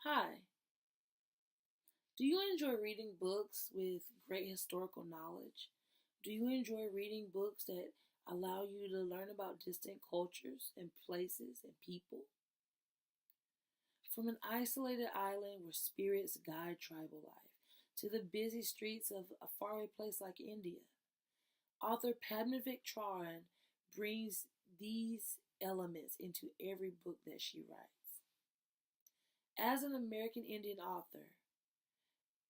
Hi, do you enjoy reading books with great historical knowledge? Do you enjoy reading books that allow you to learn about distant cultures and places and people? From an isolated island where spirits guide tribal life to the busy streets of a faraway place like India, author Padmavik Charan brings these elements into every book that she writes. As an American Indian author,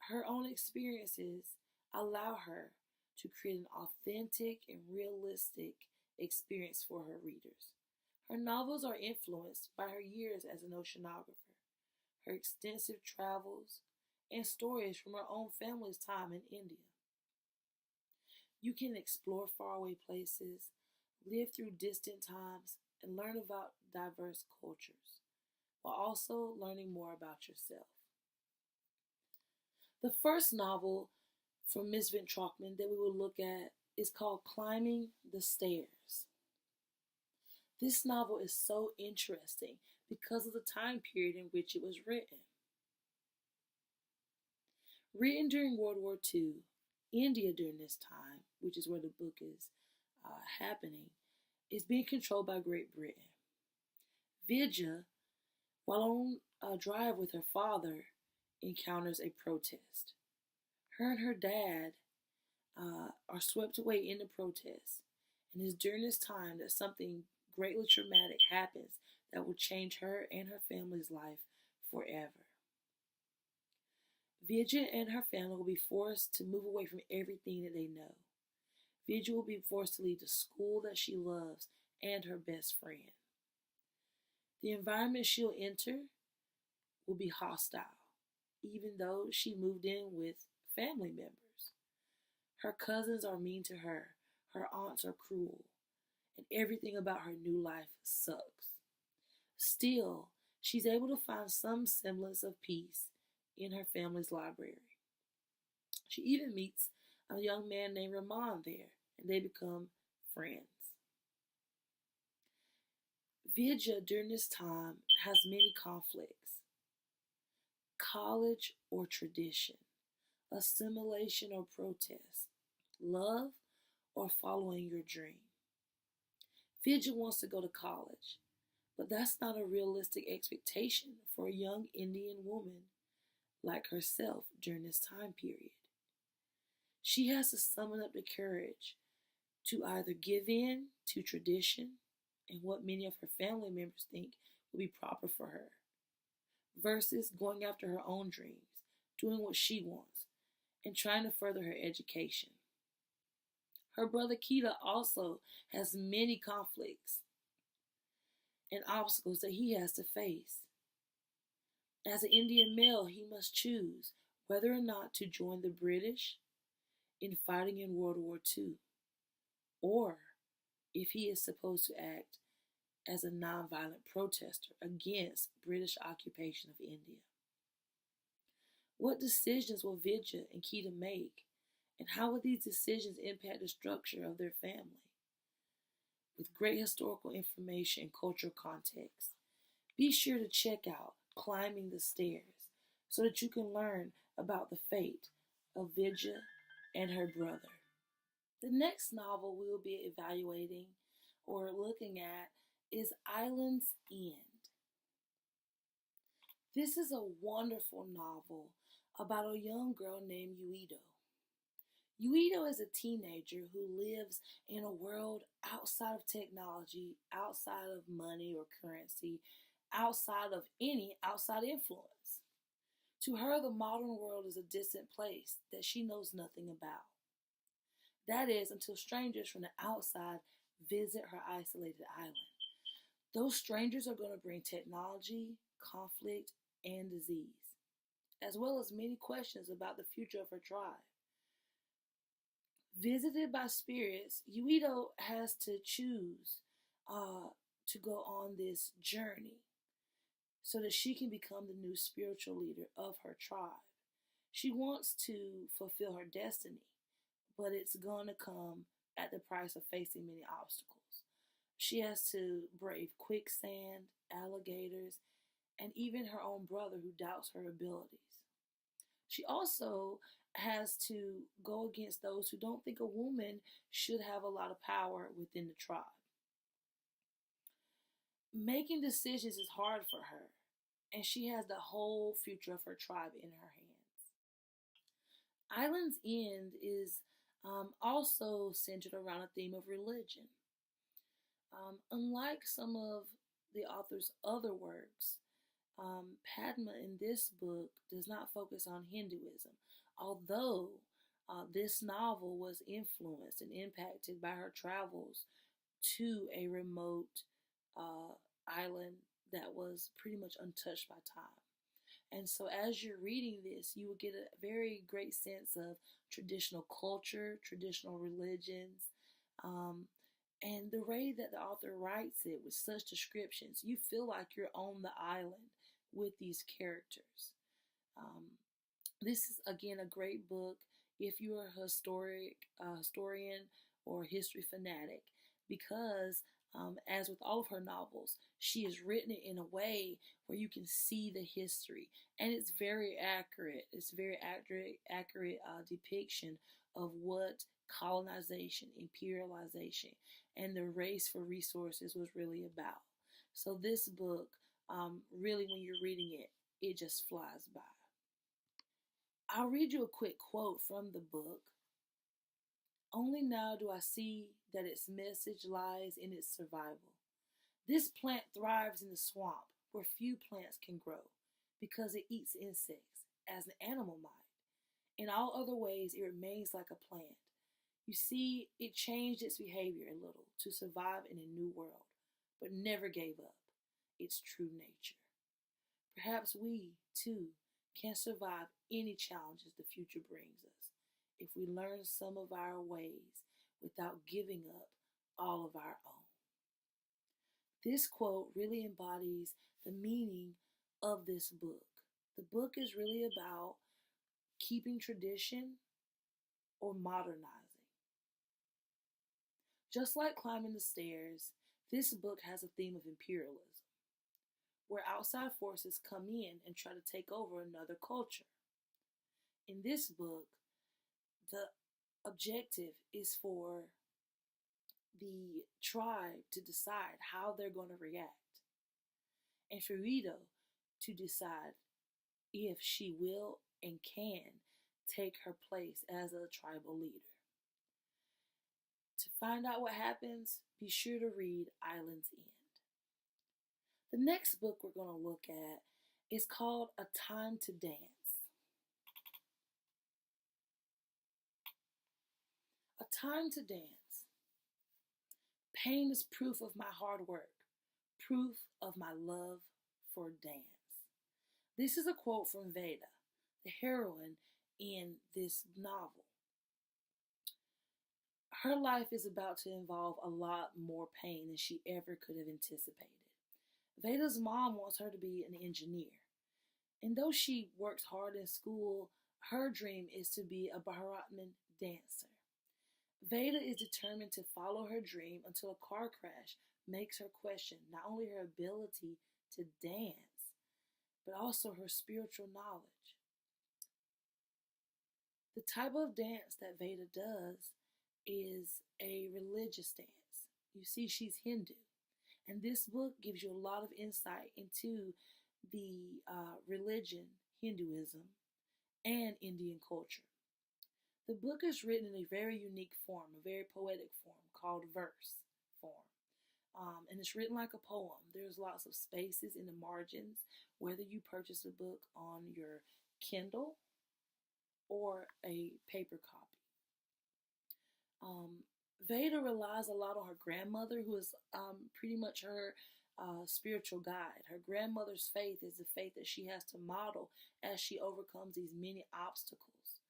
her own experiences allow her to create an authentic and realistic experience for her readers. Her novels are influenced by her years as an oceanographer, her extensive travels, and stories from her own family's time in India. You can explore faraway places, live through distant times, and learn about diverse cultures, while also learning more about yourself. The first novel from Miss Van Trachman that we will look at is called Climbing the Stairs. This novel is so interesting because of the time period in which it was written. Written during World War II, India during this time, which is where the book is happening, is being controlled by Great Britain. Vidya, while on a drive with her father, encounters a protest. Her and her dad are swept away in the protest. And it's during this time that something greatly traumatic happens that will change her and her family's life forever. Vidya and her family will be forced to move away from everything that they know. Vidya will be forced to leave the school that she loves and her best friend. The environment she'll enter will be hostile, even though she moved in with family members. Her cousins are mean to her, her aunts are cruel, and everything about her new life sucks. Still, she's able to find some semblance of peace in her family's library. She even meets a young man named Raman there, and they become friends. Vidya during this time has many conflicts: college or tradition, assimilation or protest, love or following your dream. Vidya wants to go to college, but that's not a realistic expectation for a young Indian woman like herself during this time period. She has to summon up the courage to either give in to tradition and what many of her family members think will be proper for her, versus going after her own dreams, doing what she wants, and trying to further her education. Her brother Kita also has many conflicts and obstacles that he has to face. As an Indian male, he must choose whether or not to join the British in fighting in World War II, or if he is supposed to act as a nonviolent protester against British occupation of India. What decisions will Vidya and Kita make, and how will these decisions impact the structure of their family? With great historical information and cultural context, be sure to check out Climbing the Stairs so that you can learn about the fate of Vidya and her brother. The next novel we will be evaluating or looking at is Island's End. This is a wonderful novel about a young girl named Uido. Uido is a teenager who lives in a world outside of technology, outside of money or currency, outside of any outside influence. To her, the modern world is a distant place that she knows nothing about. That is, until strangers from the outside visit her isolated island. Those strangers are going to bring technology, conflict, and disease, as well as many questions about the future of her tribe. Visited by spirits, Uido has to choose uh, to go on this journey so that she can become the new spiritual leader of her tribe. She wants to fulfill her destiny, but it's going to come at the price of facing many obstacles. She has to brave quicksand, alligators, and even her own brother who doubts her abilities. She also has to go against those who don't think a woman should have a lot of power within the tribe. Making decisions is hard for her, and she has the whole future of her tribe in her hands. Island's End is also centered around a theme of religion. Unlike some of the author's other works, Padma in this book does not focus on Hinduism, although this novel was influenced and impacted by her travels to a remote island that was pretty much untouched by time. And so, as you're reading this, you will get a very great sense of traditional culture, traditional religions, um, and the way that the author writes it with such descriptions. You feel like you're on the island with these characters. Um, this is, again, a great book if you're a historian or history fanatic, because as with all of her novels, she has written it in a way where you can see the history, and it's very accurate. It's very accurate depiction of what colonization, imperialization, and the race for resources was really about. So this book, really, when you're reading it, it just flies by. I'll read you a quick quote from the book. Only now do I see that its message lies in its survival. This plant thrives in the swamp where few plants can grow because it eats insects, as an animal might. In all other ways, it remains like a plant. You see, it changed its behavior a little to survive in a new world, but never gave up its true nature. Perhaps we, too, can survive any challenges the future brings us if we learn some of our ways without giving up all of our own. This quote really embodies the meaning of this book. The book is really about keeping tradition or modernizing. Just like climbing the stairs, this book has a theme of imperialism, where outside forces come in and try to take over another culture. In this book, the objective is for the tribe to decide how they're going to react, and for Rito to decide if she will and can take her place as a tribal leader. To find out what happens, be sure to read Island's End. The next book we're going to look at is called A Time to Dance. A Time to Dance. Pain is proof of my hard work, proof of my love for dance. This is a quote from Veda, the heroine in this novel. Her life is about to involve a lot more pain than she ever could have anticipated. Veda's mom wants her to be an engineer. And though she works hard in school, her dream is to be a Bharatanatyam dancer. Veda is determined to follow her dream until a car crash makes her question not only her ability to dance, but also her spiritual knowledge. The type of dance that Veda does is a religious dance. You see, she's Hindu. And this book gives you a lot of insight into the religion, Hinduism, and Indian culture. The book is written in a very unique form, a very poetic form called verse form. And it's written like a poem. There's lots of spaces in the margins, whether you purchase the book on your Kindle or a paper copy. Veda relies a lot on her grandmother, who is pretty much her spiritual guide. Her grandmother's faith is the faith that she has to model as she overcomes these many obstacles.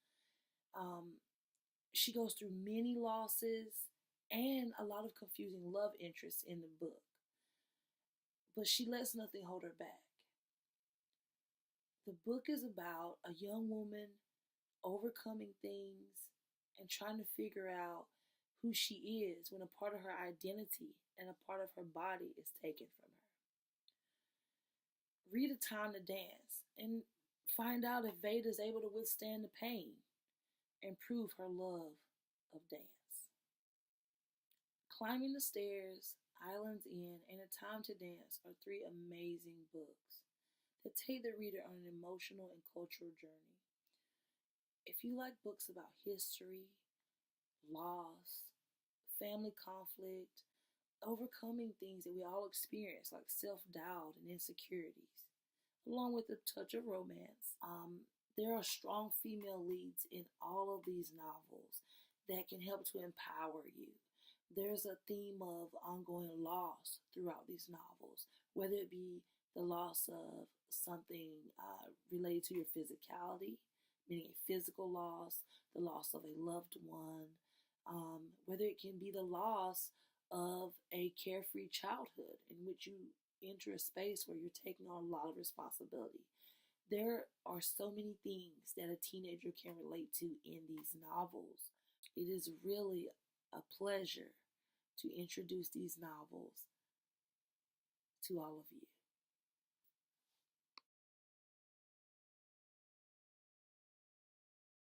She goes through many losses and a lot of confusing love interests in the book, but she lets nothing hold her back. The book is about a young woman overcoming things and trying to figure out who she is when a part of her identity and a part of her body is taken from her. Read A Time to Dance and find out if Veda is able to withstand the pain and prove her love of dance. Climbing the Stairs, Islands End, and A Time to Dance are three amazing books that take the reader on an emotional and cultural journey. If you like books about history, loss, family conflict, overcoming things that we all experience, like self doubt and insecurities, along with a touch of romance, there are strong female leads in all of these novels that can help to empower you. There's a theme of ongoing loss throughout these novels, whether it be the loss of something related to your physicality, meaning a physical loss, the loss of a loved one, whether it can be the loss of a carefree childhood in which you enter a space where you're taking on a lot of responsibility. There are so many things that a teenager can relate to in these novels. It is really a pleasure to introduce these novels to all of you.